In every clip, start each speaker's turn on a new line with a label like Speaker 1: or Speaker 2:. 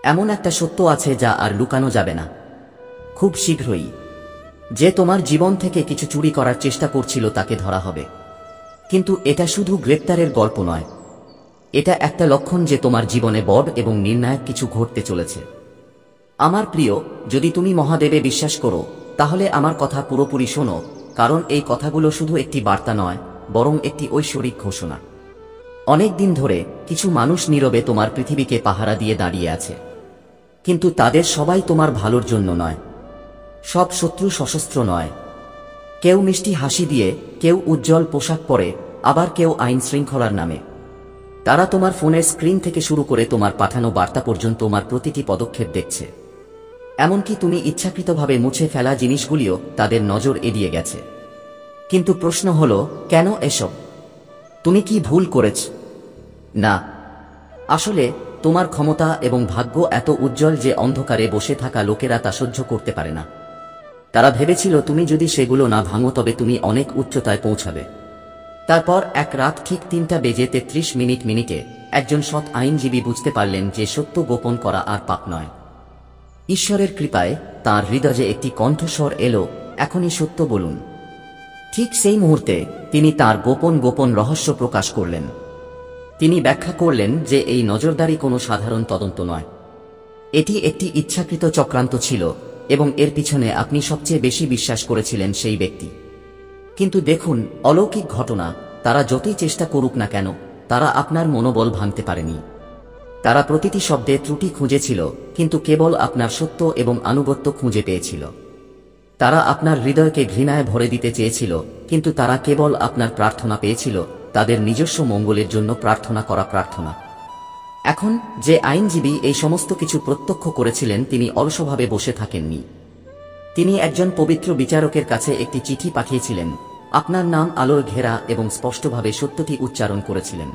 Speaker 1: এমন একটা সত্য আছে যা আর লুকানো যাবে না। খুব শীঘ্রই যে তোমার জীবন থেকে কিছু চুরি করার চেষ্টা করছিল তাকে ধরা হবে। কিন্তু এটা শুধু গ্রেপ্তারের গল্প নয়, এটা একটা লক্ষণ যে তোমার জীবনে বড় এবং নির্ণায়ক কিছু ঘটতে চলেছে। আমার প্রিয়, যদি তুমি মহাদেবে বিশ্বাস করো তাহলে আমার কথা পুরোপুরি শোনো, কারণ এই কথাগুলো শুধু একটি বার্তা নয়, বরং একটি ঐশ্বরিক ঘোষণা। অনেক দিন ধরে কিছু মানুষ নীরবে তোমার পৃথিবীকে পাহারা দিয়ে দাঁড়িয়ে আছে, কিন্তু তাদের সবাই তোমার ভালোর জন্য নয়। সব শত্রু সশস্ত্র নয়। কেউ মিষ্টি হাসি দিয়ে, কেউ উজ্জ্বল পোশাক পরে, আবার কেউ আইন শৃঙ্খলার নামে। তারা তোমার ফোনের স্ক্রিন থেকে শুরু করে তোমার পাঠানো বার্তা পর্যন্ত তোমার প্রতিটি পদক্ষেপ দেখছে। এমনকি তুমি ইচ্ছাকৃতভাবে মুছে ফেলা জিনিসগুলিও তাদের নজর এড়িয়ে গেছে। কিন্তু প্রশ্ন হলো, কেন এসব? তুমি কি ভুল করেছ? না, আসলে তোমার ক্ষমতা এবং ভাগ্য এত উজ্জ্বল যে অন্ধকারে বসে থাকা লোকেরা তা সহ্য করতে পারে না। তারা ভেবেছিল তুমি যদি সেগুলো না ভাঙো তবে তুমি অনেক উচ্চতায় পৌঁছাবে। তারপর এক রাত ঠিক 3:33 একজন সৎ আইনজীবী বুঝতে পারলেন যে সত্য গোপন করা আর পাপ নয়। ঈশ্বরের কৃপায় তাঁর হৃদয়ে একটি কণ্ঠস্বর এলো, এখনই সত্য বলুন। ঠিক সেই মুহূর্তে তিনি তাঁর গোপন রহস্য প্রকাশ করলেন। তিনি ব্যাখ্যা করলেন যে এই নজরদারি কোনো সাধারণ তদন্ত নয়, এটি একটি ইচ্ছাকৃত চক্রান্ত ছিল, এবং এর পিছনে আপনি সবচেয়ে বেশি বিশ্বাস করেছিলেন সেই ব্যক্তি। কিন্তু দেখুন, অলৌকিক ঘটনা, তারা যতই চেষ্টা করুক না কেন, তারা আপনার মনোবল ভাঙতে পারেনি। তারা প্রতিটি শব্দে ত্রুটি খুঁজেছিল, কিন্তু কেবল আপনার সত্য এবং আনুগত্য খুঁজে পেয়েছিল। তারা আপনার হৃদয়কে ঘৃণায় ভরে দিতে চেয়েছিল, কিন্তু তারা কেবল আপনার প্রার্থনা পেয়েছিল, তাদের নিজস্ব মঙ্গলের জন্য প্রার্থনা করা প্রার্থনা। এখন যে আইনজীবী এই সমস্ত কিছু প্রত্যক্ষ করেছিলেন তিনি অলসভাবে বসে থাকেননি। তিনি একজন পবিত্র বিচারকের কাছে একটি চিঠি পাঠিয়েছিলেন, আপনার নাম আলোয় ঘেরা এবং স্পষ্টভাবে সত্যটি উচ্চারণ করেছিলেন।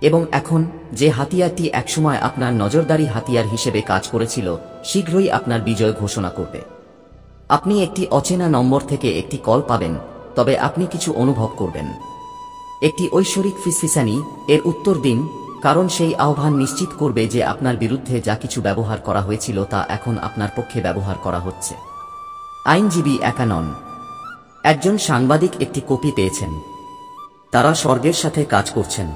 Speaker 1: এবং এখন যে হাতিয়ারটি একসময় আপনার নজরদারি হাতিয়ার হিসেবে কাজ করেছিল, শীঘ্রই আপনার বিজয় ঘোষণা করবে। আপনি একটি অচেনা নম্বর থেকে একটি কল পাবেন, তবে আপনি কিছু অনুভব করবেন। একটি ঐশ্বরিক ফিসফিসানি, এর উত্তর দিন, কারণ সেই আহ্বান নিশ্চিত করবে যে আপনার বিরুদ্ধে যা কিছু ব্যবহার করা হয়েছিল তা এখন আপনার পক্ষে ব্যবহার করা হচ্ছে। আইনজীবী একা নন, একজন সাংবাদিক একটি কপি পেয়েছেন। তারা স্বর্গের সাথে কাজ করছেন।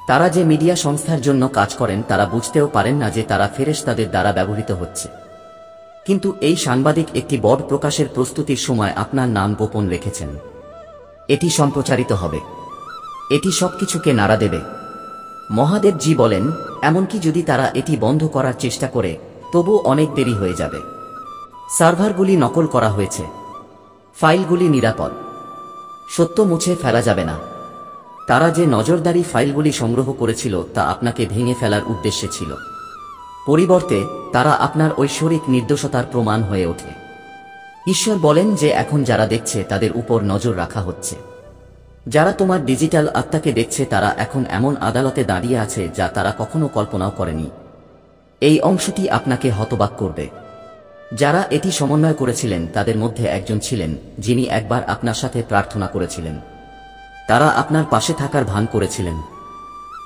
Speaker 1: তারা যে মিডিয়া সংস্থার জন্য কাজ করেন তারা বুঝতেও পারেন না যে তারা ফেরেশতাদের দ্বারা ব্যবহৃত হচ্ছে। কিন্তু এই সাংবাদিক একটি বড় প্রকাশের প্রস্তুতির সময় আপনার নাম গোপন রেখেছেন। এটি সম্প্রচারিত হবে, এটি সবকিছুকে নাড়া দেবে। মহাদেবজি বলেন, এমনকি যদি তারা এটি বন্ধ করার চেষ্টা করে, তবু অনেক দেরি হয়ে যাবে। সার্ভারগুলি নকল করা হয়েছে, ফাইলগুলি নিরাপদ, সত্য মুছে ফেলা যাবে না। তারা যে নজরদারি ফাইলগুলি সংগ্রহ করেছিল তা আপনাকে ভেঙে ফেলার উদ্দেশ্যে ছিল। পরিবর্তে তারা আপনার ঐশ্বরিক নির্দোষতার প্রমাণ হয়ে ওঠে। ঈশ্বর বলেন যে এখন যারা দেখছে তাদের উপর নজর রাখা হচ্ছে। যারা তোমার ডিজিটাল আত্মাকে দেখছে তারা এখন এমন আদালতে দাঁড়িয়ে আছে যা তারা কখনো কল্পনাও করেনি। এই অংশটি আপনাকে হতবাক করবে। যারা এটি সমন্বয় করেছিলেন তাদের মধ্যে একজন ছিলেন যিনি একবার আপনার সাথে প্রার্থনা করেছিলেন। তারা আপনার পাশে থাকার ভান করেছিলেন।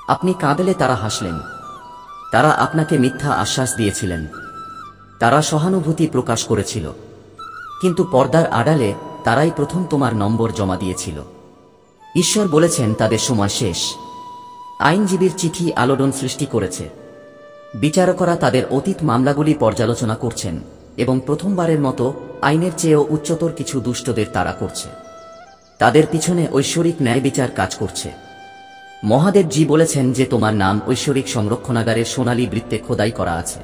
Speaker 1: আপনি কাঁদলে তারা হাসলেন। তারা আপনাকে মিথ্যা আশ্বাস দিয়েছিলেন। তারা সহানুভূতি প্রকাশ করেছিল, কিন্তু পর্দার আড়ালে তারাই প্রথম তোমার নম্বর জমা দিয়েছিল। ঈশ্বর বলেছেন তাদের সময় শেষ। আইনজীবীর চিঠি আলোড়ন সৃষ্টি করেছে। বিচারকরা তাদের অতীত মামলাগুলি পর্যালোচনা করছেন এবং প্রথমবারের মতো আইনের চেয়েও উচ্চতর কিছু দুষ্টদের তাড়া করছে। তাদের পিছনে ঐশ্বরিক ন্যায় বিচার কাজ করছে। মহাদেবজি বলেছেন যে তোমার নাম ঐশ্বরিক সংরক্ষণাগারের সোনালী বৃত্তে খোদাই করা আছে।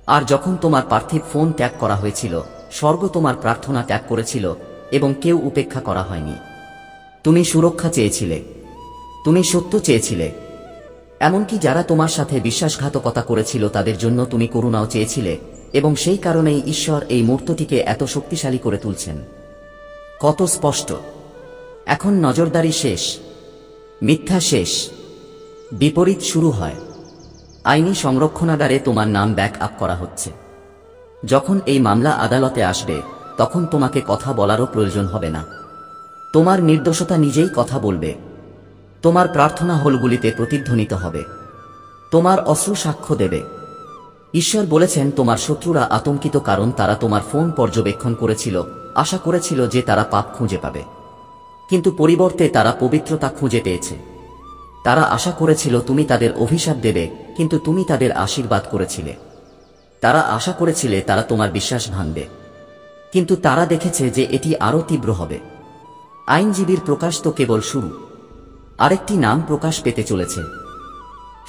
Speaker 1: আর যখন তোমার পার্থিব ফোন ত্যাগ করা হয়েছিল, স্বর্গ তোমার প্রার্থনা ত্যাগ করেছিল এবং কেউ উপেক্ষা করা হয়নি। তুমি সুরক্ষা চেয়েছিলে, তুমি সত্য চেয়েছিলে, এমনকি যারা তোমার সাথে বিশ্বাসঘাতকতা করেছিল তাদের জন্য তুমি করুণাও চেয়েছিলে, এবং সেই কারণেই ঈশ্বর এই মূর্তিটিকে এত শক্তিশালী করে তুলছেন। কত স্পষ্ট! এখন নজরদারি শেষ, মিথ্যা শেষ, বিপরীত শুরু হয়। আইনি সংরক্ষণাগারে তোমার নাম ব্যাক আপ করা হচ্ছে। যখন এই মামলা আদালতে আসবে তখন তোমাকে কথা বলারও প্রয়োজন হবে না। তোমার নির্দোষতা নিজেই কথা বলবে। তোমার প্রার্থনা হলগুলিতে প্রতিধ্বনিত হবে। তোমার অশ্রু সাক্ষ্য দেবে। ঈশ্বর বলেছেন তোমার শত্রুরা আতঙ্কিত, কারণ তারা তোমার ফোন পর্যবেক্ষণ করেছিল, আশা করেছিল যে তারা পাপ খুঁজে পাবে, কিন্তু পরিবর্তে তারা পবিত্রতা খুঁজে পেয়েছে। তারা আশা করেছিল তুমি তাদের অভিশাপ দেবে, কিন্তু তুমি তাদের আশীর্বাদ করেছিলে। তারা আশা করেছিলে তারা তোমার বিশ্বাস ভাঙবে, কিন্তু তারা দেখেছে যে এটি আরও তীব্র হবে। আইনজীবীর প্রকাশ তো কেবল শুরু, আরেকটি নাম প্রকাশ পেতে চলেছে।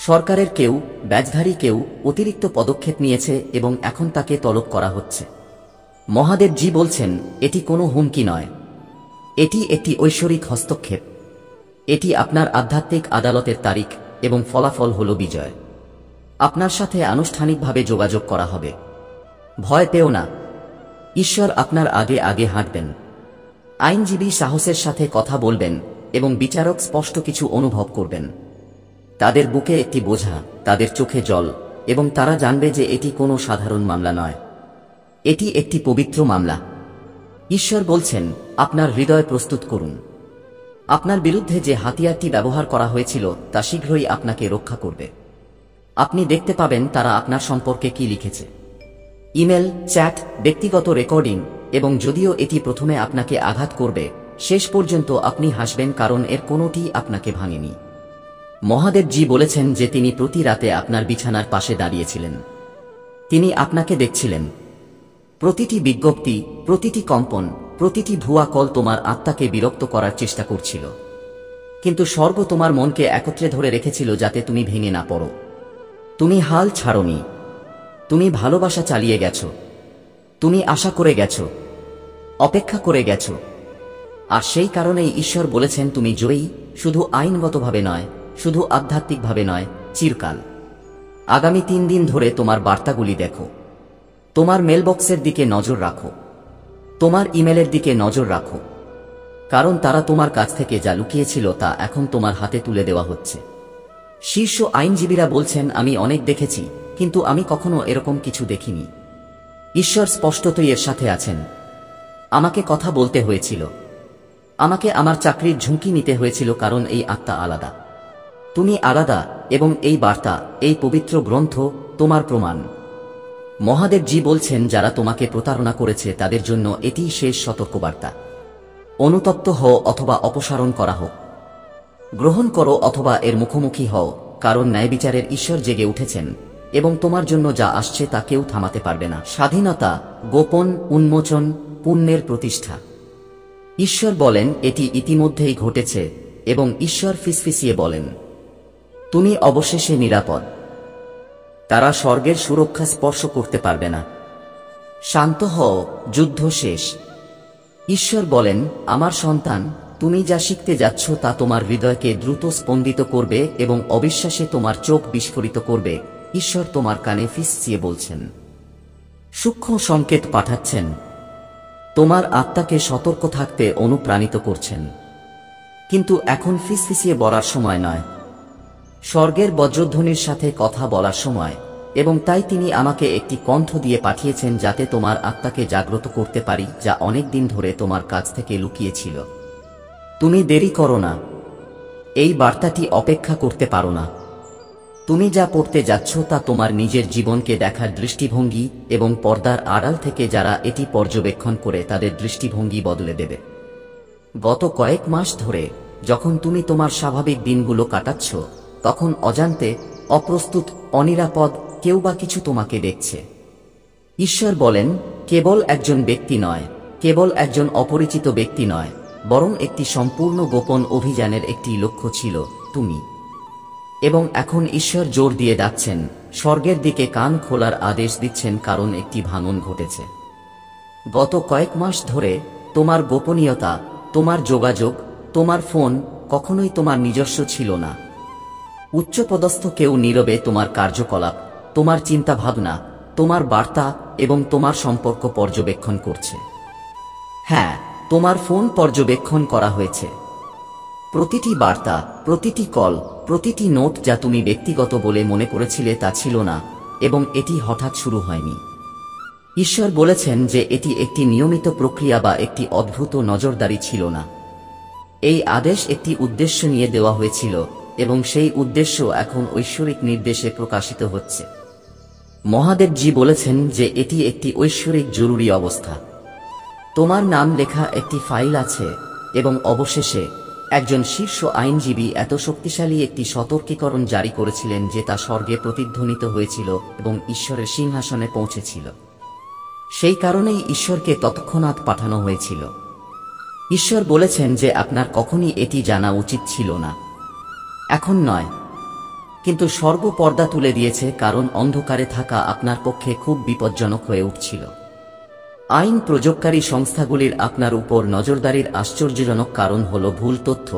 Speaker 1: সরকারের কেউ, ব্যাজধারী কেউ অতিরিক্ত পদক্ষেপ নিয়েছে এবং এখন তাকে তলব করা হচ্ছে। মহাদেবজি বলছেন এটি কোনো হুমকি নয়, এটি একটি ঐশ্বরিক হস্তক্ষেপ। এটি আপনার আধ্যাত্মিক আদালতের তারিখ এবং ফলাফল হল বিজয়। আপনার সাথে আনুষ্ঠানিকভাবে যোগাযোগ করা হবে। ভয় পেও না, ঈশ্বর আপনার আগে আগে হাঁটবেন। আইনজীবী সাহসের সাথে কথা বলবেন এবং বিচারক স্পষ্ট কিছু অনুভব করবেন। তাদের বুকে একটি বোঝা, তাদের চোখে জল, এবং তারা জানবে যে এটি কোনো সাধারণ মামলা নয়, এটি একটি পবিত্র মামলা। ঈশ্বর বলছেন আপনার হৃদয় প্রস্তুত করুন। আপনার বিরুদ্ধে যে হাতিয়ারটি ব্যবহার করা হয়েছিল তা শীঘ্রই আপনাকে রক্ষা করবে। আপনি দেখতে পাবেন তারা আপনার সম্পর্কে কি লিখেছে। ইমেল, চ্যাট, ব্যক্তিগত রেকর্ডিং, এবং যদিও এটি প্রথমে আপনাকে আঘাত করবে, শেষ পর্যন্ত আপনি হাসবেন, কারণ এর কোনোটি আপনাকে ভাঙেনি। মহাদেবজি বলেছেন যে তিনি প্রতি রাতে আপনার বিছানার পাশে দাঁড়িয়েছিলেন। তিনি আপনাকে দেখছিলেন। প্রতিটি বিজ্ঞপ্তি, প্রতিটি কম্পন, প্রতিটি ভুয়া কল তোমার আত্মাকে বিরক্ত করার চেষ্টা করছিল, কিন্তু স্বর্গ তোমার মনকে একত্রে ধরে রেখেছিল যাতে তুমি ভেঙে না পড়ো। তুমি হাল ছাড়োনি, তুমি ভালোবাসা চালিয়ে গেছো, তুমি আশা করে গেছো, অপেক্ষা করে গেছো। আর সেই কারণেই ঈশ্বর বলেছেন তুমি জয়ী, শুধু আইনগতভাবে নয়, শুধু আধ্যাত্মিকভাবে নয়, চিরকাল। আগামী 3 দিন ধরে তোমার বার্তাগুলি দেখো। তোমার মেলবক্সের দিকে নজর রাখো, তোমার ইমেলের দিকে নজর রাখো, কারণ তারা তোমার কাছ থেকে যা লুকিয়েছিল তা এখন তোমার হাতে তুলে দেওয়া হচ্ছে। শীর্ষ আইনজীবীরা বলছেন আমি অনেক দেখেছি, কিন্তু আমি কখনো এরকম কিছু দেখিনি। ঈশ্বর স্পষ্টতই এর সাথে আছেন। আমাকে কথা বলতে হয়েছিল, আমাকে আমার চাকরির ঝুঁকি নিতে হয়েছিল, কারণ এই আত্মা আলাদা। তুমি আলাদা, এবং এই বার্তা, এই পবিত্র গ্রন্থ তোমার প্রমাণ। মহাদেবজি বলছেন যারা তোমাকে প্রতারণা করেছে তাদের জন্য এটিই শেষ সতর্কবার্তা। অনুতপ্ত হও অথবা অপসারণ করা হোক, গ্রহণ করো অথবা এর মুখোমুখি হও, কারণ ন্যায়বিচারের ঈশ্বর জেগে উঠেছেন এবং তোমার জন্য যা আসছে তা কেউ থামাতে পারবে না। স্বাধীনতা, গোপন উন্মোচন, পুণ্যের প্রতিষ্ঠা। ঈশ্বর বলেন এটি ইতিমধ্যেই ঘটেছে, এবং ঈশ্বর ফিসফিসিয়ে বলেন তুমি অবশেষে নিরাপদ। তারা স্বর্গের সুরক্ষা স্পর্শ করতে পারবে না। শান্ত হও, যুদ্ধ শেষ। ঈশ্বর বলেন আমার সন্তান, তুমি যা শিখতে যাচ্ছ তা তোমার হৃদয়কে দ্রুত স্পন্দিত করবে এবং অবিশ্বাসে তোমার চোখ বিস্ফোরিত করবে। ঈশ্বর তোমার কানে ফিসফিসিয়ে বলছেন, সূক্ষ্ম সংকেত পাঠাচ্ছেন, তোমার আত্মাকে সতর্ক থাকতে অনুপ্রাণিত করছেন। কিন্তু এখন ফিসফিসিয়ে বলার সময় নয়, স্বর্গের বজ্রধ্বনির সাথে কথা বলার সময়, এবং তাই তিনি আমাকে একটি কণ্ঠ দিয়ে পাঠিয়েছেন যাতে তোমার আত্মাকে জাগ্রত করতে পারি, যা অনেক দিন ধরে তোমার কাছ থেকে লুকিয়েছিল। তুমি দেরি করো না, এই বার্তাটি অপেক্ষা করতে পারো না। তুমি যা পড়তে যাচ্ছ তা তোমার নিজের জীবনকে দেখার দৃষ্টিভঙ্গি এবং পর্দার আড়াল থেকে যারা এটি পর্যবেক্ষণ করে তাদের দৃষ্টিভঙ্গি বদলে দেবে। গত কয়েক মাস ধরে যখন তুমি তোমার স্বাভাবিক দিনগুলো কাটাচ্ছ, তখন অজান্তে, অপ্রস্তুত, অনিরাপদ কেউ বা কিছু তোমাকে দেখছে। ঈশ্বর বলেন কেবল একজন ব্যক্তি নয়, কেবল একজন অপরিচিত ব্যক্তি নয়, বরং একটি সম্পূর্ণ গোপন অভিযানের একটি লক্ষ্য ছিল তুমি। এবং এখন ঈশ্বর জোর দিয়ে ডাকছেন, স্বর্গের দিকে কান খোলার আদেশ দিচ্ছেন, কারণ একটি ভাঙন ঘটেছে। গত কয়েক মাস ধরে তোমার গোপনীয়তা, তোমার যোগাযোগ, তোমার ফোন কখনোই তোমার নিজস্ব ছিল না। উচ্চপদস্থ কেউ নীরবে তোমার কার্যকলাপ, তোমার চিন্তাভাবনা, তোমার বার্তা এবং তোমার সম্পর্ক পর্যবেক্ষণ করছে। হ্যাঁ, তোমার ফোন পর্যবেক্ষণ করা হয়েছে। প্রতিটি বার্তা, প্রতিটি কল, প্রতিটি নোট যা তুমি ব্যক্তিগত বলে মনে করেছিলে তা ছিল না, এবং এটি হঠাৎ শুরু হয়নি। ঈশ্বর বলেছেন যে এটি একটি নিয়মিত প্রক্রিয়া বা একটি অদ্ভুত নজরদারি ছিল না। এই আদেশ একটি উদ্দেশ্য নিয়ে দেওয়া হয়েছিল, এবং সেই উদ্দেশ্য এখন ঐশ্বরিক নির্দেশে প্রকাশিত হচ্ছে। মহাদেবজি বলেছেন যে এটি একটি ঐশ্বরিক জরুরি অবস্থা। তোমার নাম লেখা একটি ফাইল আছে এবং অবশেষে একজন শীর্ষ আইনজীবী এত শক্তিশালী একটি সতর্কীকরণ জারি করেছিলেন যে তা স্বর্গে প্রতিধ্বনিত হয়েছিল এবং ঈশ্বরের সিংহাসনে পৌঁছেছিল। সেই কারণেই ঈশ্বরকে তৎক্ষণাৎ পাঠানো হয়েছিল। ঈশ্বর বলেছেন যে আপনার কখনই এটি জানা উচিত ছিল না, এখন নয়, কিন্তু স্বর্গ পর্দা তুলে দিয়েছে কারণ অন্ধকারে থাকা আপনার পক্ষে খুব বিপজ্জনক হয়ে উঠছিল। আইন প্রয়োগকারী সংস্থাগুলির আপনার উপর নজরদারির আশ্চর্যজনক কারণ হল ভুল তথ্য,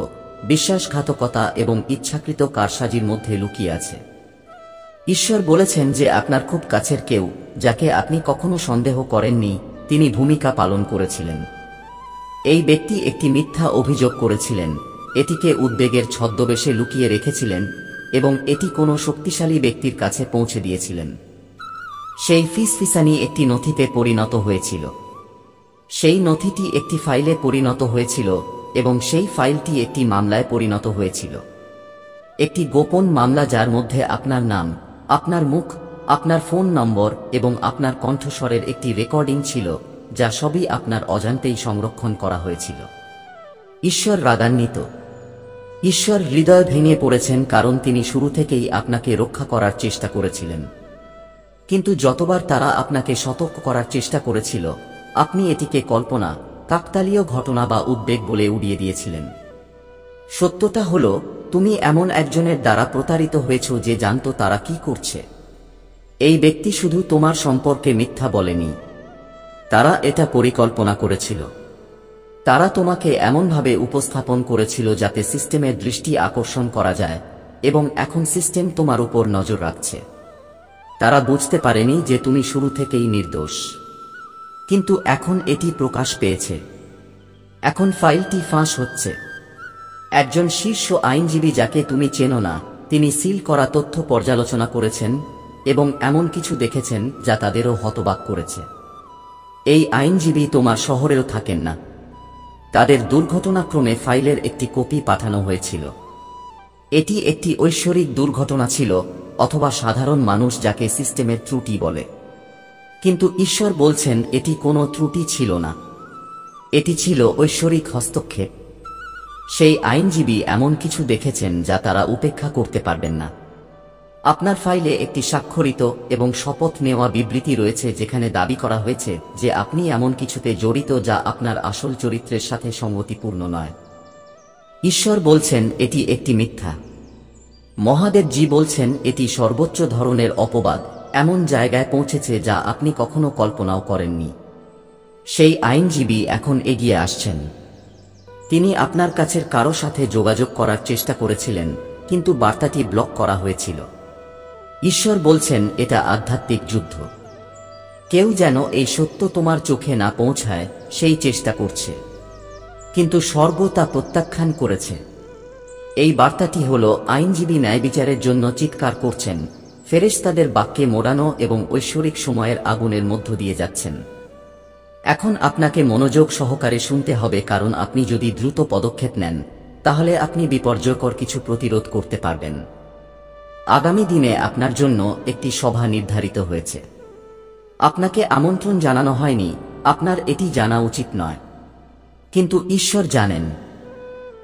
Speaker 1: বিশ্বাসঘাতকতা এবং ইচ্ছাকৃত কারসাজির মধ্যে লুকিয়ে আছে। ঈশ্বর বলেছেন যে আপনার খুব কাছের কেউ, যাকে আপনি কখনো সন্দেহ করেননি, তিনি ভূমিকা পালন করেছিলেন। এই ব্যক্তি একটি মিথ্যা অভিযোগ করেছিলেন, এটিকে উদ্বেগের ছদ্মবেশে লুকিয়ে রেখেছিলেন এবং এটি কোনো শক্তিশালী ব্যক্তির কাছে পৌঁছে দিয়েছিলেন। সেই ফিসফিসানি একটি নথিতে পরিণত হয়েছিল, সেই নথিটি একটি ফাইলে পরিণত হয়েছিল এবং সেই ফাইলটি একটি মামলায় পরিণত হয়েছিল। একটি গোপন মামলা যার মধ্যে আপনার নাম, আপনার মুখ, আপনার ফোন নম্বর এবং আপনার কণ্ঠস্বরের একটি রেকর্ডিং ছিল, যা সবই আপনার অজান্তেই সংরক্ষণ করা হয়েছিল। ঈশ্বর রাগান্বিত। ঈশ্বর হৃদয় ভেঙে পড়েছেন কারণ তিনি শুরু থেকেই আপনাকে রক্ষা করার চেষ্টা করেছিলেন। কিন্তু যতবার তারা আপনাকে সতর্ক করার চেষ্টা করেছিল, আপনি এটিকে কল্পনা, কাকতালীয় ঘটনা বা উদ্বেগ বলে উড়িয়ে দিয়েছিলেন। সত্যটা হল, তুমি এমন একজনের দ্বারা প্রতারিত হয়েছ যে জানত তারা কি করছে। এই ব্যক্তি শুধু তোমার সম্পর্কে মিথ্যা বলেনি, তারা এটা পরিকল্পনা করেছিল। তারা তোমাকে এমনভাবে উপস্থাপন করেছিল যাতে সিস্টেমের দৃষ্টি আকর্ষণ করা যায় এবং এখন সিস্টেম তোমার উপর নজর রাখছে। তারা বুঝতে পারেনি যে তুমি শুরু থেকেই নির্দোষ, কিন্তু এখন এটি প্রকাশ পেয়েছে। এখন ফাইলটি ফাঁস হচ্ছে। একজন শীর্ষ আইনজীবী যাকে তুমি চেনো না, তিনি সিল করা তথ্য পর্যালোচনা করেছেন এবং এমন কিছু দেখেছেন যা তাদেরও হতবাক করেছে। এই আইনজীবী তোমার শহরেও থাকেন না। তাদের দুর্ঘটনাক্রমে ফাইলের একটি কপি পাঠানো হয়েছিল। এটি একটি ঐশ্বরিক দুর্ঘটনা ছিল, অথবা সাধারণ মানুষ যাকে সিস্টেমের ত্রুটি বলে। কিন্তু ঈশ্বর বলছেন এটি কোনো ত্রুটি ছিল না, এটি ছিল ঐশ্বরিক হস্তক্ষেপ। সেই আইনজীবী এমন কিছু দেখেছেন যা তারা উপেক্ষা করতে পারবেন না। আপনার ফাইলে একটি স্বাক্ষরিত এবং শপথ নেওয়া বিবৃতি রয়েছে যেখানে দাবি করা হয়েছে যে আপনি এমন কিছুতে জড়িত যা আপনার আসল চরিত্রের সাথে সঙ্গতিপূর্ণ নয়। ঈশ্বর বলছেন এটি একটি মিথ্যা। মহাদেবজি বলছেন এটি সর্বোচ্চ ধরনের অপবাদ, এমন জায়গায় পৌঁছেছে যা আপনি কখনো কল্পনাও করেননি। সেই আইনজীবী এখন এগিয়ে আসছেন। তিনি আপনার কাছের কারো সাথে যোগাযোগ করার চেষ্টা করেছিলেন, কিন্তু বার্তাটি ব্লক করা হয়েছিল। ঈশ্বর বলছেন এটা আধ্যাত্মিক যুদ্ধ। কেউ যেন এই সত্য তোমার চোখে না পৌঁছায় সেই চেষ্টা করছে, কিন্তু স্বর্গ তা প্রত্যাখ্যান করেছে। এই বার্তাটি হল আইনজীবী ন্যায়বিচারের জন্য চিৎকার করছেন, ফেরেশতাদের বাক্যে মোড়ানো এবং ঐশ্বরিক সময়ের আগুনের মধ্য দিয়ে যাচ্ছেন। এখন আপনাকে মনোযোগ সহকারে শুনতে হবে, কারণ আপনি যদি দ্রুত পদক্ষেপ নেন তাহলে আপনি বিপর্যয়কর কিছু প্রতিরোধ করতে পারবেন। আগামী দিনে আপনার জন্য একটি সভা নির্ধারিত হয়েছে। আপনাকে আমন্ত্রণ জানানো হয়নি, আপনার এটি জানা উচিত নয়, কিন্তু ঈশ্বর জানেন।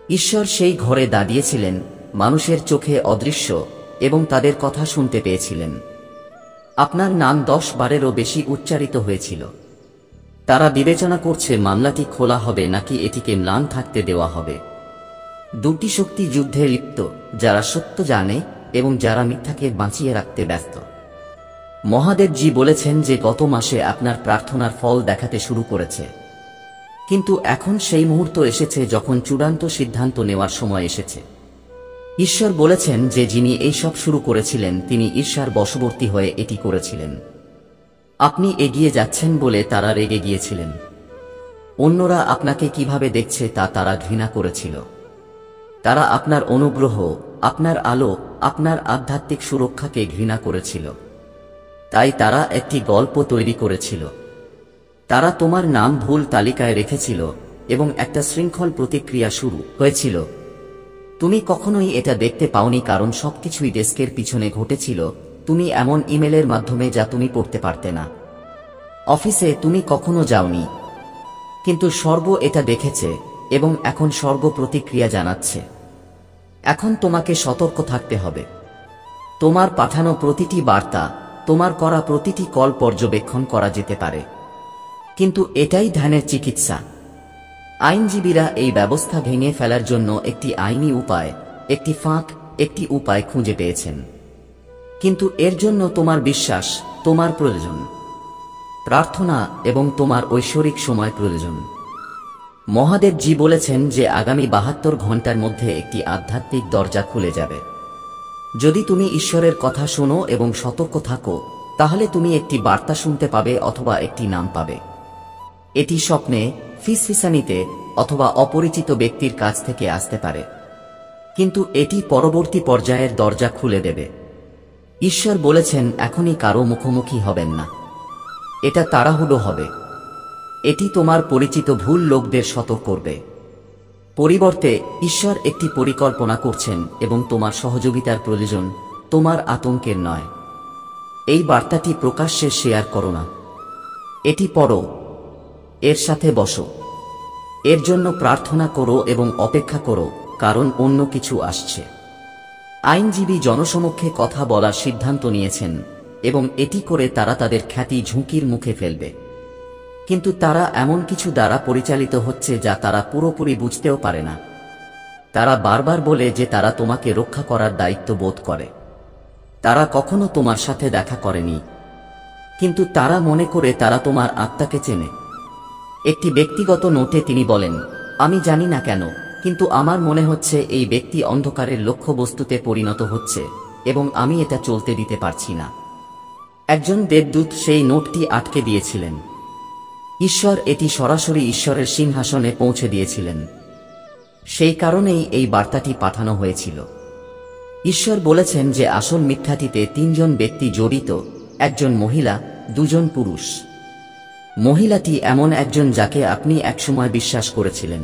Speaker 1: ঈশ্বর সেই ঘরে দাঁড়িয়েছিলেন, মানুষের চোখে অদৃশ্য, এবং তাদের কথা শুনতে পেয়েছিলেন। আপনার নাম 10 বারেরও বেশি উচ্চারিত হয়েছিল। তারা বিবেচনা করছে মামলাটি খোলা হবে নাকি এটিকে ম্লান থাকতে দেওয়া হবে। দুটি শক্তি যুদ্ধে লিপ্ত, যারা সত্য জানে এবং যারা মিথ্যাকে বাঁচিয়ে রাখতে ব্যস্ত। মহাদেবজি বলেছেন যে গত মাসে আপনার প্রার্থনার ফল দেখাতে শুরু করেছে, কিন্তু এখন সেই মুহূর্ত এসেছে যখন চূড়ান্ত সিদ্ধান্ত নেওয়ার সময় এসেছে। ঈশ্বর বলেছেন যে যিনি এই সব শুরু করেছিলেন তিনি ঈর্ষার বশবর্তী হয়ে এটি করেছিলেন। আপনি এগিয়ে যাচ্ছেন বলে তারা রেগে গিয়েছিলেন। অন্যরা আপনাকে কিভাবে দেখছে তা তারা ঘৃণা করেছিল। তারা আপনার অনুগ্রহ, আপনার আলো, আপনার আধ্যাত্মিক সুরক্ষাকে ঘৃণা করেছিল। তাই তারা একটি গল্প তৈরি করেছিল। তারা তোমার নাম ভুল তালিকায় রেখেছিল এবং একটা শৃঙ্খল প্রতিক্রিয়া শুরু হয়েছিল। তুমি কখনোই এটা দেখতে পাওনি কারণ সবকিছুই ডেস্কের পিছনে ঘটেছিল তুমি এমন ইমেলের মাধ্যমে যা তুমি পড়তে পারতে না। অফিসে তুমি কখনো যাওনি, কিন্তু স্বর্গ এটা দেখেছে এবং এখন স্বর্গ প্রতিক্রিয়া জানাচ্ছে। এখন তোমাকে সতর্ক থাকতে হবে। তোমার পাঠানো প্রতিটি বার্তা, তোমার করা প্রতিটি কল পর্যবেক্ষণ করা যেতে পারে, কিন্তু এটাই ধ্যানের চিকিৎসা। আইনজীবীরা এই ব্যবস্থা ভেঙে ফেলার জন্য একটি আইনি উপায়, একটি ফাঁক, একটি উপায় খুঁজে পেয়েছেন। কিন্তু এর জন্য তোমার বিশ্বাস, তোমার প্রয়োজন, প্রার্থনা এবং তোমার ঐশ্বরিক সময় প্রয়োজন। মহাদেবজি বলেছেন যে আগামী 72 ঘন্টার মধ্যে একটি আধ্যাত্মিক দরজা খুলে যাবে। যদি তুমি ঈশ্বরের কথা শোনো এবং সতর্ক থাকো, তাহলে তুমি একটি বার্তা শুনতে পাবে অথবা একটি নাম পাবে। এটি স্বপ্নে, ফিসফিসানিতে অথবা অপরিচিত ব্যক্তির কাছ থেকে আসতে পারে, কিন্তু এটি পরবর্তী পর্যায়ের দরজা খুলে দেবে। ঈশ্বর বলেছেন এখনই কারো মুখোমুখি হবেন না, এটা তাড়াহুড়ো হবে। এটি তোমার পরিচিত ভুল লোকদের সতর্ক করবে। পরিবর্তে ঈশ্বর একটি পরিকল্পনা করছেন এবং তোমার সহযোগিতার প্রয়োজন, তোমার আতঙ্কের নয়। এই বার্তাটি প্রকাশ্যে শেয়ার করো না, এটি পড়ো, এর সাথে বসো, এর জন্য প্রার্থনা করো এবং অপেক্ষা করো, কারণ অন্য কিছু আসছে। আইনজীবী জনসমক্ষে কথা বলার সিদ্ধান্ত নিয়েছেন এবং এটি করে তারা তাদের খ্যাতি ঝুঁকির মুখে ফেলবে, কিন্তু তারা এমন কিছু দ্বারা পরিচালিত হচ্ছে যা তারা পুরোপুরি বুঝতেও পারে না। তারা বারবার বলে যে তারা তোমাকে রক্ষা করার দায়িত্ব বোধ করে। তারা কখনো তোমার সাথে দেখা করেনি, কিন্তু তারা মনে করে তারা তোমার আত্মাকে চেনে। একটি ব্যক্তিগত নোটে তিনি বলেন, আমি জানি না কেন, কিন্তু আমার মনে হচ্ছে এই ব্যক্তি অন্ধকারের লক্ষ্যবস্তুতে পরিণত হচ্ছে এবং আমি এটা চলতে দিতে পারছি না। একজন দেবদূত সেই নোটটি আটকে দিয়েছিলেন। ঈশ্বর এটি সরাসরি ঈশ্বরের সিংহাসনে পৌঁছে দিয়েছিলেন। সেই কারণেই এই বার্তাটি পাঠানো হয়েছিল। ঈশ্বর বলেছেন যে আসল মিথ্যাটিতে 3 জন ব্যক্তি জড়িত, একজন মহিলা, 2 জন পুরুষ। মহিলাটি এমন একজন যাকে আপনি একসময় বিশ্বাস করেছিলেন।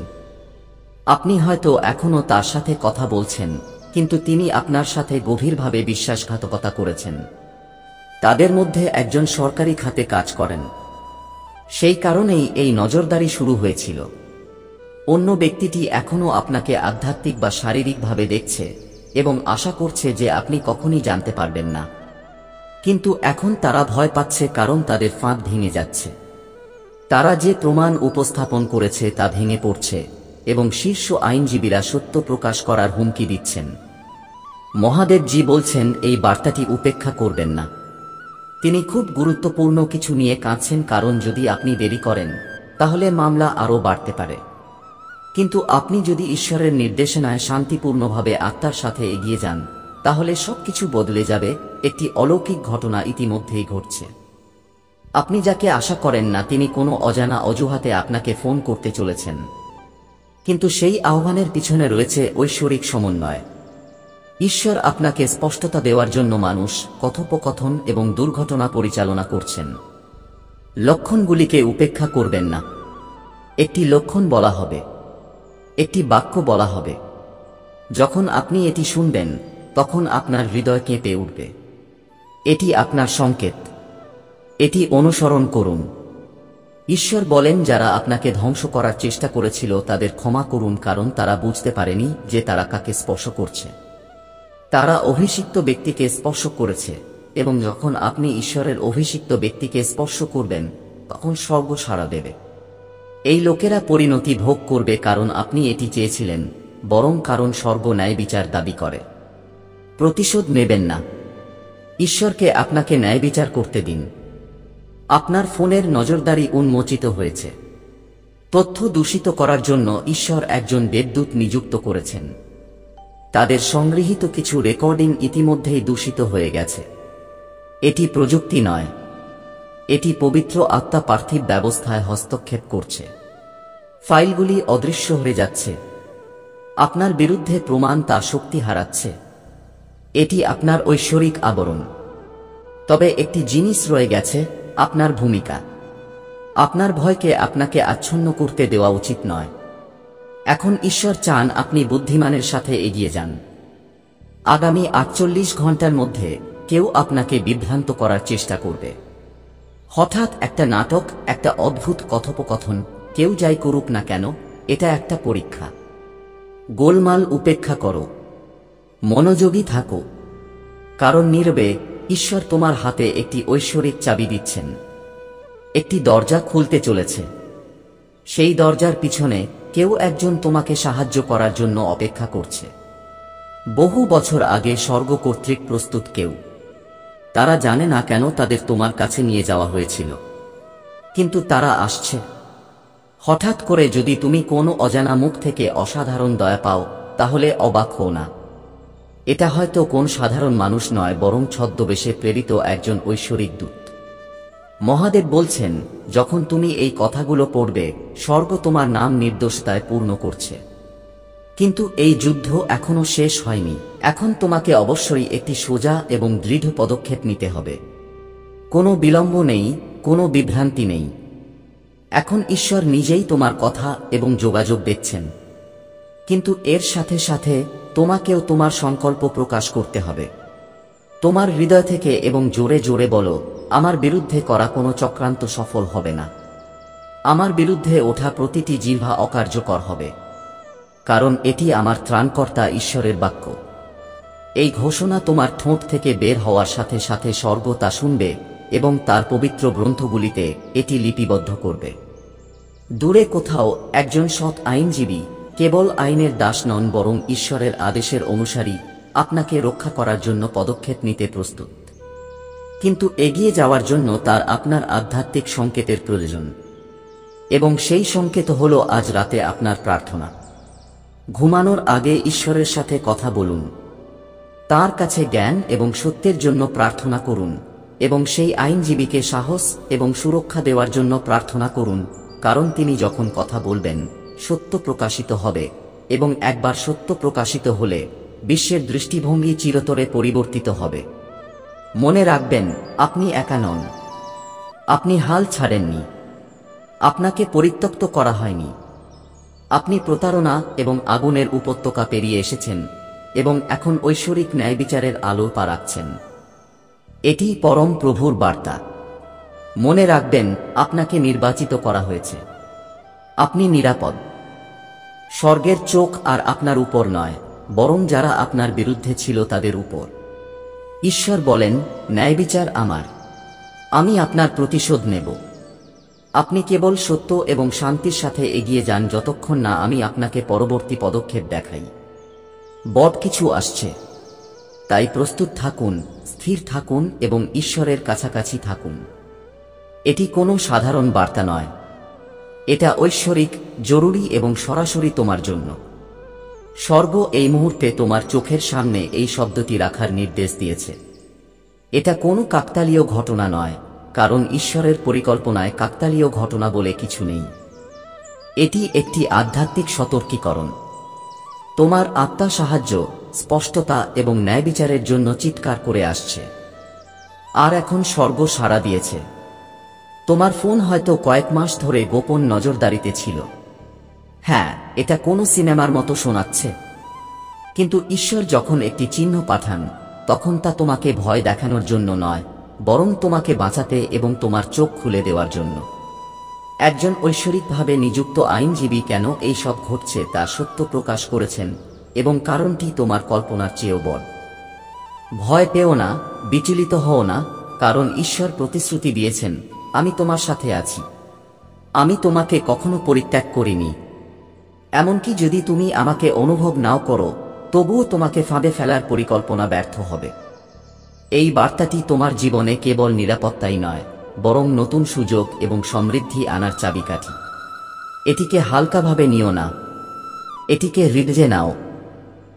Speaker 1: আপনি হয়তো এখনো তার সাথে কথা বলছেন, কিন্তু তিনি আপনার সাথে গভীরভাবে বিশ্বাসঘাতকতা করেছেন। তাদের মধ্যে একজন সরকারি খাতে কাজ করেন। সেই কারণেই এই নজরদারি শুরু হয়েছিল। অন্য ব্যক্তিটি এখনো আপনাকে আধ্যাত্মিক বা শারীরিকভাবে দেখছে এবং আশা করছে যে আপনি কখনই জানতে পারবেন না, কিন্তু এখন তারা ভয় পাচ্ছে কারণ তাদের ফাঁদ ভেঙে যাচ্ছে। তারা যে প্রমাণ উপস্থাপন করেছে তা ভেঙে পড়ছে এবং শীর্ষ আইনজীবীরা সত্য প্রকাশ করার হুমকি দিচ্ছেন। মহাদেবজি বলছেন এই বার্তাটি উপেক্ষা করবেন না। তিনি খুব গুরুত্বপূর্ণ কিছু নিয়ে কাঁদছেন, কারণ যদি আপনি দেরি করেন তাহলে মামলা আরও বাড়তে পারে। কিন্তু আপনি যদি ঈশ্বরের নির্দেশনায় শান্তিপূর্ণভাবে আত্মার সাথে এগিয়ে যান, তাহলে সবকিছু বদলে যাবে। একটি অলৌকিক ঘটনা ইতিমধ্যেই ঘটছে। আপনি যাকে আশা করেন না তিনি কোনো অজানা অজুহাতে আপনাকে ফোন করতে চলেছেন, কিন্তু সেই আহ্বানের পিছনে রয়েছে ঐশ্বরিক সমন্বয়। ঈশ্বর আপনাকে স্পষ্টতা দেওয়ার জন্য মানুষ, কথোপকথন এবং দুর্ঘটনা পরিচালনা করছেন। লক্ষণগুলিকে উপেক্ষা করবেন না। একটি লক্ষণ বলা হবে, একটি বাক্য বলা হবে। যখন আপনি এটি শুনবেন, তখন আপনার হৃদয় কেঁপে উঠবে। এটি আপনার সংকেত। এটি অনুসরণ করুন। ঈশ্বর বলেন, যারা আপনাকে ধ্বংস করার চেষ্টা করেছিল তাদের ক্ষমা করুন, কারণ তারা বুঝতে পারেনি যে তারা কাকে স্পর্শ করছে। তারা অভিষিক্ত ব্যক্তিকে স্পর্শ করেছে, এবং যখন আপনি ঈশ্বরের অভিষিক্ত ব্যক্তিকে স্পর্শ করবেন, তখন স্বর্গ সাড়া দেবে। এই লোকেরা পরিণতি ভোগ করবে কারণ আপনি এটি চেয়েছিলেন, বরং কারণ স্বর্গ ন্যায় বিচার দাবি করে। প্রতিশোধ নেবেন না। ঈশ্বরকে আপনাকে ন্যায় বিচার করতে দিন। আপনার ফোনের নজরদারি উন্মোচিত হয়েছে। তথ্য দূষিত করার জন্য ঈশ্বর একজন দেবদূত নিযুক্ত করেছেন। তাদের সংগৃহীত কিছু রেকর্ডিং ইতিমধ্যেই দূষিত হয়ে গেছে। এটি প্রযুক্তি নয়, এটি পবিত্র আত্মা পার্থিব ব্যবস্থায় হস্তক্ষেপ করছে। ফাইলগুলি অদৃশ্য হয়ে যাচ্ছে। আপনার বিরুদ্ধে প্রমাণ তার শক্তি হারাচ্ছে। এটি আপনার ঐশ্বরিক আবরণ। তবে একটি জিনিস রয়ে গেছে, আপনার ভূমিকা। আপনার ভয়কে আপনাকে আচ্ছন্ন করতে দেওয়া উচিত নয়। এখন ঈশ্বর চান আপনি বুদ্ধিমানের সাথে এগিয়ে যান। আগামী 48 ঘন্টার মধ্যে কেউ আপনাকে বিভ্রান্ত করার চেষ্টা করবে। হঠাৎ একটা নাটক, একটা অদ্ভুত কথোপকথন, কেউ যাই করুক না কেন, এটা একটা পরীক্ষা। গোলমাল উপেক্ষা করো, মনোযোগী থাকো, কারণ নীরবে ঈশ্বর তোমার হাতে একটি ঐশ্বরিক চাবি দিচ্ছেন। একটি দরজা খুলতে চলেছে। সেই দরজার পিছনে কেউ একজন তোমাকে সাহায্য করার জন্য অপেক্ষা করছে। বহু বছর আগে স্বর্গ কর্তৃক প্রস্তুত কেউ। তারা জানে না কেন তাদের তোমার কাছে নিয়ে যাওয়া হয়েছিল, কিন্তু তারা আসছে। হঠাৎ করে যদি তুমি কোনো অজানা মুখ থেকে অসাধারণ দয়া পাও, তাহলে অবাক হও না। এটা হয়তো কোন সাধারণ মানুষ নয়, বরং ছদ্মবেশে প্রেরিত একজন ঐশ্বরিক দূত। মহাদেব বলছেন, যখন তুমি এই কথাগুলো পড়বে, স্বর্গ তোমার নাম নির্দোষতায় পূর্ণ করছে। কিন্তু এই যুদ্ধ এখনো শেষ হয়নি। এখন তোমাকে অবশ্যই একটি সোজা এবং দৃঢ় পদক্ষেপ নিতে হবে। কোনো বিলম্ব নেই, কোনো বিভ্রান্তি নেই। এখন ঈশ্বর নিজেই তোমার কথা এবং যোগাযোগ দেখছেন। কিন্তু এর সাথে সাথে তোমাকেও তোমার সংকল্প প্রকাশ করতে হবে। তোমার হৃদয় থেকে এবং জোরে জোরে বলো, আমার বিরুদ্ধে করা কোনো চক্রান্ত সফল হবে না। আমার বিরুদ্ধে ওঠা প্রতিটি জিহ্বা অকার্যকর হবে, কারণ এটি আমার ত্রাণকর্তা ঈশ্বরের বাক্য। এই ঘোষণা তোমার ঠোঁট থেকে বের হওয়ার সাথে সাথে স্বর্গ তা শুনবে এবং তার পবিত্র গ্রন্থগুলিতে এটি লিপিবদ্ধ করবে। দূরে কোথাও একজন সৎ আইনজীবী কেবল আইনের দাস নন, বরং ঈশ্বরের আদেশের অনুসারী, আপনাকে রক্ষা করার জন্য পদক্ষেপ নিতে প্রস্তুত। কিন্তু এগিয়ে যাওয়ার জন্য তার আপনার আধ্যাত্মিক সংকেতের প্রয়োজন, এবং সেই সংকেত হল আজ রাতে আপনার প্রার্থনা। ঘুমানোর আগে ঈশ্বরের সাথে কথা বলুন, তার কাছে জ্ঞান এবং সত্যের জন্য প্রার্থনা করুন, এবং সেই আইনজীবীকে সাহস এবং সুরক্ষা দেওয়ার জন্য প্রার্থনা করুন, কারণ তিনি যখন কথা বলবেন, সত্য প্রকাশিত হবে, এবং একবার সত্য প্রকাশিত হলে বিশ্বের দৃষ্টিভঙ্গি চিরতরে পরিবর্তিত হবে। মনে রাখবেন, আপনি একা নন। আপনি হাল ছাড়েননি। আপনাকে পরিত্যক্ত করা হয়নি। আপনি প্রতারণা এবং আগুনের উপত্যকা পেরিয়ে এসেছেন এবং এখন ঐশ্বরিক ন্যায়বিচারের আলো পা রাখছেন। এটি পরম প্রভুর বার্তা। মনে রাখবেন, আপনাকে নির্বাচিত করা হয়েছে। আপনি নিরাপদ। স্বর্গের চোখ আর আপনার উপর নয়, বরং যারা আপনার বিরুদ্ধে ছিল তাদের উপর। ঈশ্বর বলেন, ন্যায়বিচার আমার। আমি আপনার প্রতিশোধ নেব। আপনি কেবল সত্য এবং শান্তির সাথে এগিয়ে যান যতক্ষণ না আমি আপনাকে পরবর্তী পদক্ষেপ দেখাই। বড় কিছু আসছে, তাই প্রস্তুত থাকুন, স্থির থাকুন এবং ঈশ্বরের কাছাকাছি থাকুন। এটি কোনো সাধারণ বার্তা নয়, এটা ঐশ্বরিক, জরুরি এবং সরাসরি তোমার জন্য। স্বর্গ এই মুহূর্তে তোমার চোখের সামনে এই শব্দটি রাখার নির্দেশ দিয়েছে। এটা কোনো কাকতালীয় ঘটনা নয়, কারণ ঈশ্বরের পরিকল্পনায় কাকতালীয় ঘটনা বলে কিছু নেই। এটি একটি আধ্যাত্মিক সতর্কীকরণ। তোমার আত্মা সাহায্য, স্পষ্টতা এবং ন্যায়বিচারের জন্য চিৎকার করে আসছে। আর এখন স্বর্গ সাড়া দিয়েছে। তোমার ফোন হয়তো কয়েক মাস ধরে গোপন নজরদারিতে ছিল। হ্যাঁ, এটা কোনো সিনেমার মতো শোনাচ্ছে, কিন্তু ঈশ্বর যখন একটি চিহ্ন পাঠান, তখন তা তোমাকে ভয় দেখানোর জন্য নয়, বরং তোমাকে বাঁচাতে এবং তোমার চোখ খুলে দেওয়ার জন্য। একজন ঐশ্বরিকভাবে নিযুক্ত আইনজীবী কেন এই সব ঘটছে তা সত্য প্রকাশ করেছেন, এবং কারণটি তোমার কল্পনার চেয়েও বড়। ভয় পেও না, বিচলিত হও না, কারণ ঈশ্বর প্রতিশ্রুতি দিয়েছেন, আমি তোমার সাথে আছি। আমি তোমাকে কখনো পরিত্যাগ করিনি। এমনকি যদি তুমি আমাকে অনুভব নাও করো, তবুও তোমাকে ফাঁদে ফেলার পরিকল্পনা ব্যর্থ হবে। এই বার্তাটি তোমার জীবনে কেবল নিরাপত্তাই নয়, বরং নতুন সুযোগ এবং সমৃদ্ধি আনার চাবিকাঠি। এটিকে হালকাভাবে নিও না, এটিকে হৃদয়ে নাও।